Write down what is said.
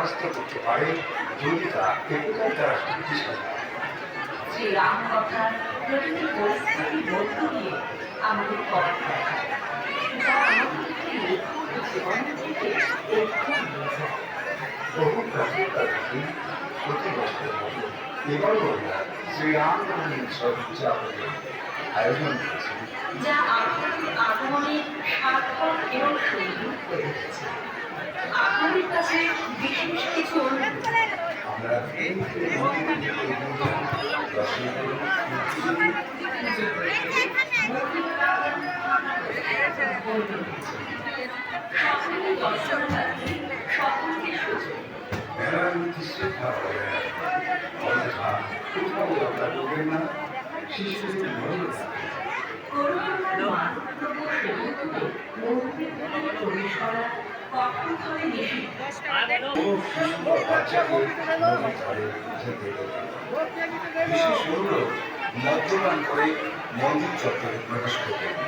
পরাস্ত করতে পারে যদি তা একতার দ্বারা শক্তিশালী হয়। শ্রীরাম কথার প্রতিটি পরিস্থিতির মধ্য দিয়ে আমাদের পথ দেখায়, যা আমাদেরকে জীবনের থেকে এগিয়ে নিয়ে যায়। বহু প্রাচীনকাল থেকেই প্রতি বছরের মতো এবারও আমরা শ্রীরামনবমী উৎসব উদযাপনের আয়োজন করেছি, যা আপনাদের আগমনে সার্থক এবং সুন্দর হয়ে উঠেছে। আপনাদের কাছে বিশেষ কিছু অনুরোধ। আমরা দর্শন করুন, সকলেই দর্শনার্থী, সকলকে সুযোগ। মেলার মধ্যে শ্রদ্ধা করে অযথা কোথাও যাত্রা করবেন না, শিশুদের নজর রাখবেন। করুণার মানবপ্রভু সমুদ্রে মন্দির থেকে প্রবেশ করা কঠোরভাবে নিষিদ্ধ। কোনো শিশু বা বাচ্চাকে নদীর ধারে যেতে দেবে না। বিশেষ অনুরোধ, মদ্যপান করে মন্দির চত্বরে প্রবেশ করবেন না।